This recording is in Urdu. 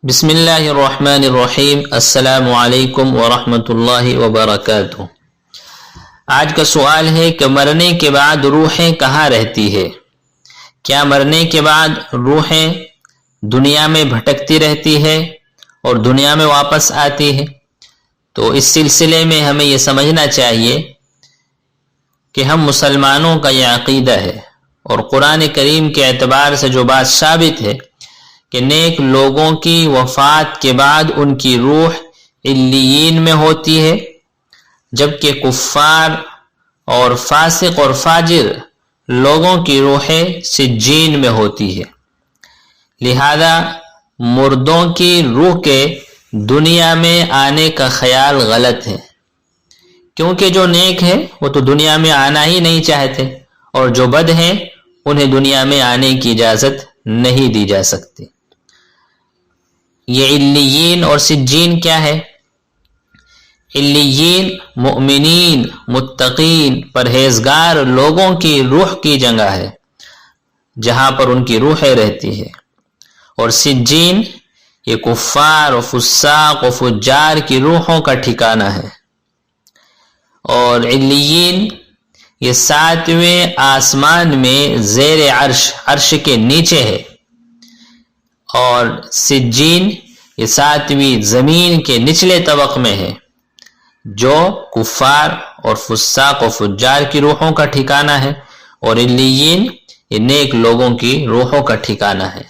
بسم اللہ الرحمن الرحیم۔ السلام علیکم ورحمۃ اللہ وبرکاتہ۔ آج کا سوال ہے کہ مرنے کے بعد روحیں کہاں رہتی ہے؟ کیا مرنے کے بعد روحیں دنیا میں بھٹکتی رہتی ہے اور دنیا میں واپس آتی ہے؟ تو اس سلسلے میں ہمیں یہ سمجھنا چاہیے کہ ہم مسلمانوں کا یہ عقیدہ ہے اور قرآن کریم کے اعتبار سے جو بات ثابت ہے کہ نیک لوگوں کی وفات کے بعد ان کی روح علیین میں ہوتی ہے، جبکہ کفار اور فاسق اور فاجر لوگوں کی روحیں سجین میں ہوتی ہے۔ لہذا مردوں کی روح کے دنیا میں آنے کا خیال غلط ہے، کیونکہ جو نیک ہے وہ تو دنیا میں آنا ہی نہیں چاہتے، اور جو بد ہیں انہیں دنیا میں آنے کی اجازت نہیں دی جا سکتی۔ یہ علیین اور سجین کیا ہے؟ علیین مؤمنین، متقین، پرہیزگار لوگوں کی روح کی جگہ ہے جہاں پر ان کی روحیں رہتی ہے، اور سجین یہ کفار و فساق و فجار کی روحوں کا ٹھکانہ ہے، اور علیین یہ 7ویں آسمان میں زیر عرش کے نیچے ہے، اور سجین یہ 7ویں زمین کے نچلے طبق میں ہے جو کفار اور فساق و فجار کی روحوں کا ٹھکانہ ہے، اور علیین یہ نیک لوگوں کی روحوں کا ٹھکانہ ہے۔